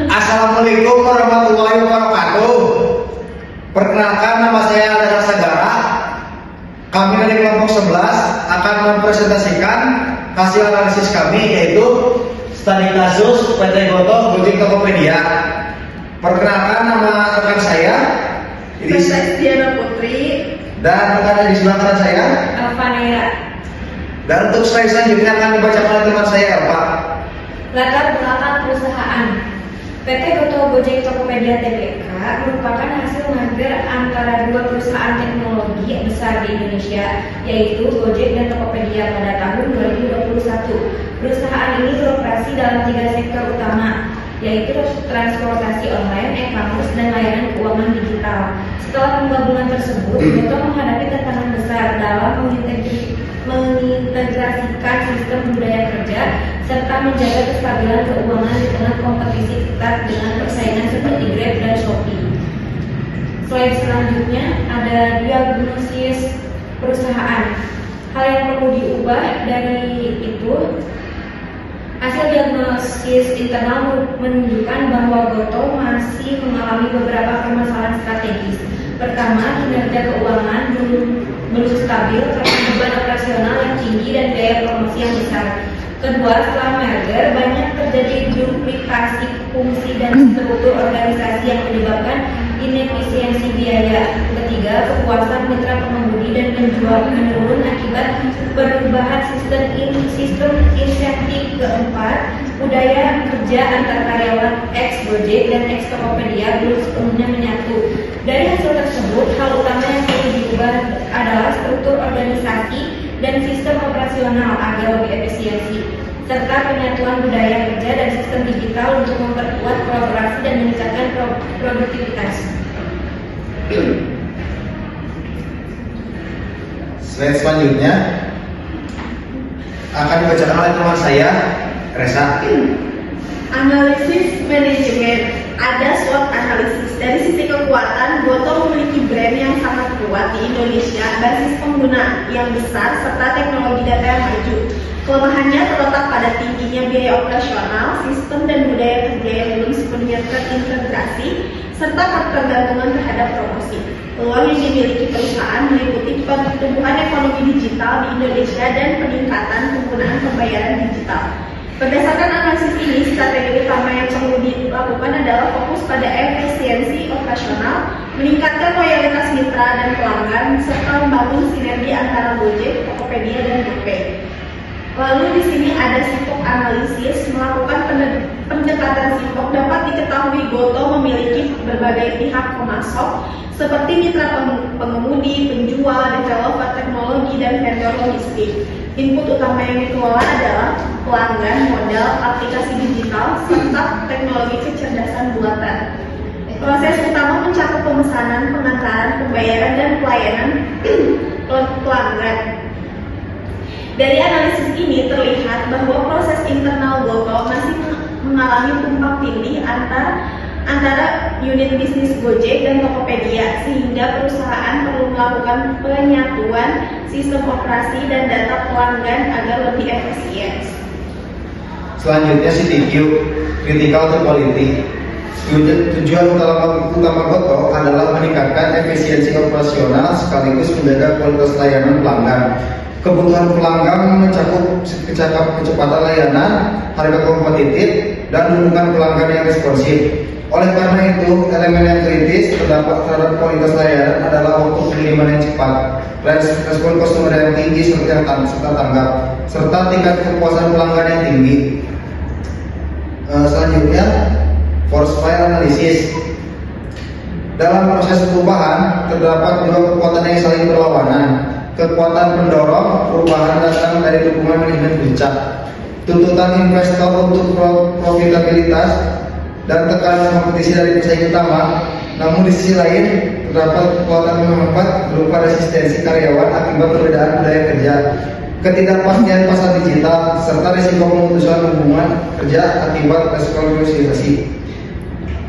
Assalamualaikum warahmatullahi wabarakatuh. Perkenalkan, nama saya Adalah Sagara. Kami dari kelompok 11 akan mempresentasikan hasil analisis kami, yaitu studi kasus PT Gotoh Gojek Tokopedia. Perkenalkan, nama rekan saya Diana Putri dan rekan di sebelah kanan saya Alvanera. Dan untuk slide selanjutnya akan dibacakan oleh teman saya, Pak. Latar belakang perusahaan PT Gotoh Gojek Tokopedia Tbk merupakan hasil merger antara dua perusahaan teknologi besar di Indonesia, yaitu Gojek dan Tokopedia pada tahun 2021. Perusahaan ini beroperasi dalam 3 sektor utama, yaitu transportasi online, e-commerce, dan layanan keuangan digital. Setelah penggabungan tersebut, Gotoh menghadapi tantangan besar dalam mengintegrasikan sistem budaya kerja serta menjaga kestabilan keuangan di tengah kompetisi ketat dengan persaingan seperti Grab dan Shopee. Slide selanjutnya ada diagnosis perusahaan. Hal yang perlu diubah dari itu, hasil diagnosis internal menunjukkan bahwa Gotoh masih mengalami beberapa permasalahan strategis. Pertama, kinerja keuangan belum stabil karena beban operasional yang tinggi dan biaya promosi yang besar. Kedua, setelah merger banyak terjadi duplikasi fungsi dan struktur organisasi yang menyebabkan inefisiensi biaya. Ketiga, kepuasan mitra pengemudi dan penjual menurun akibat perubahan sistem insentif. Keempat, budaya kerja antar karyawan ex Gojek dan ex Tokopedia belum sepenuhnya menyatu. Dari hasil tersebut, hal utama yang perlu diubah adalah struktur organisasi dan sistem operasional agar lebih efisiensi, serta penyatuan budaya kerja dan sistem digital untuk memperkuat kolaborasi dan meningkatkan produktivitas. Slide selanjutnya akan dibacakan oleh teman saya, Reza. Analisis manajemen. Ada SWOT analisis. Dari sisi kekuatan, Gotoh memiliki brand yang sangat kuat di Indonesia, basis pengguna yang besar, serta teknologi data yang maju. Kelemahannya terletak pada tingginya biaya operasional, sistem dan budaya kerja yang belum sepenuhnya terintegrasi, serta ketergantungan terhadap promosi. Peluang yang dimiliki perusahaan meliputi pertumbuhan ekonomi digital di Indonesia dan peningkatan penggunaan pembayaran digital. Berdasarkan analisis ini, strategi utama yang perlu dilakukan adalah fokus pada efisiensi operasional, meningkatkan loyalitas mitra dan pelanggan, serta membangun sinergi antara Gojek, Tokopedia, dan GoPay. Lalu di sini ada SIPOK analisis. Melakukan pendekatan SIPOK dapat diketahui Gotoh memiliki berbagai pihak pemasok seperti mitra pengemudi, penjual, developer teknologi, dan vendor logistik. Input utama yang dikelola adalah pelanggan, modal, aplikasi digital, serta teknologi kecerdasan buatan. Proses utama mencakup pemesanan, pengantaran, pembayaran, dan pelayanan pelanggan. Dari analisis ini terlihat bahwa proses internal Gotoh masih mengalami tumpang tindih antara unit bisnis Gojek dan Tokopedia, sehingga perusahaan perlu melakukan penyatuan sistem operasi dan data pelanggan agar lebih efisien. Selanjutnya CTQ, Critical to Quality. Tujuan utama Gotoh adalah meningkatkan efisiensi operasional sekaligus menjaga kualitas layanan pelanggan. Kebutuhan pelanggan mencakup kecepatan layanan, harga kompetitif, dan dukungan pelanggan yang responsif. Oleh karena itu, elemen yang kritis terdapat terhadap kualitas layanan adalah waktu pengiriman yang cepat, respon customer yang tinggi serta tanggap, serta tingkat kepuasan pelanggan yang tinggi. Selanjutnya, force fire analysis. Dalam proses perubahan, terdapat dua kekuatan yang saling berlawanan. Kekuatan pendorong perubahan datang dari dukungan manajemen puncak, tuntutan investor untuk profitabilitas, dan tekanan kompetisi dari pesaing utama. Namun di sisi lain, terdapat kekuatan penghambat berupa resistensi karyawan akibat perbedaan budaya kerja, ketidakpastian pasar digital, serta risiko pemutusan hubungan kerja akibat restrukturisasi.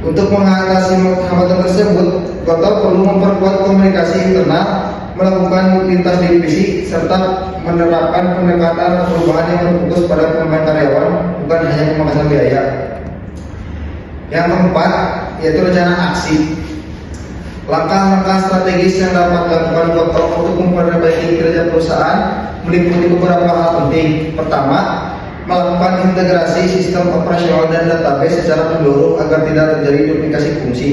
Untuk mengatasi hambatan tersebut, Gotoh perlu memperkuat komunikasi internal, melakukan lintas divisi, serta menerapkan pendekatan perubahan yang berfokus pada pengembangan karyawan, bukan hanya pemangkasan biaya. Yang keempat, yaitu rencana aksi. Langkah-langkah strategis yang dapat dilakukan Gotoh untuk memperbaiki kinerja perusahaan meliputi beberapa hal penting. Pertama, melakukan integrasi sistem operasional dan database secara menyeluruh agar tidak terjadi duplikasi fungsi.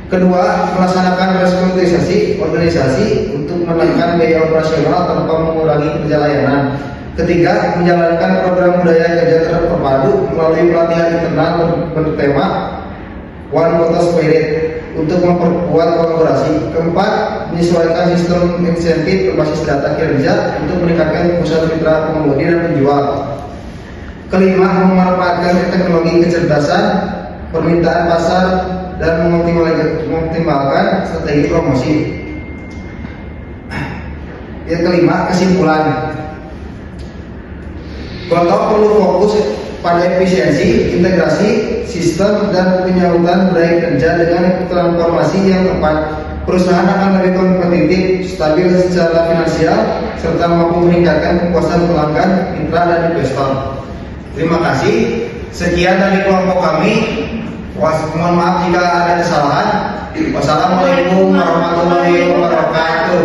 Kedua, melaksanakan restrukturisasi organisasi untuk menekan biaya operasional tanpa mengurangi kerja layanan. Ketiga, menjalankan program budaya kerja terpadu melalui pelatihan internal bertema One Gotoh Spirit untuk memperkuat kolaborasi. Keempat, menyesuaikan sistem insentif berbasis data kinerja untuk meningkatkan pusat mitra pengemudi dan penjual. Kelima, memanfaatkan teknologi kecerdasan, permintaan pasar, dan mengoptimalkan strategi promosi. Yang kelima, kesimpulan. Gotoh perlu fokus pada efisiensi, integrasi, sistem, dan penyautan budaya kerja dengan transformasi yang tepat. Perusahaan akan lebih kompetitif, stabil secara finansial, serta mampu meningkatkan kepuasan pelanggan, mitra, dan investor. Terima kasih. Sekian dari kelompok kami. Mohon maaf jika ada kesalahan. Wassalamualaikum warahmatullahi wabarakatuh.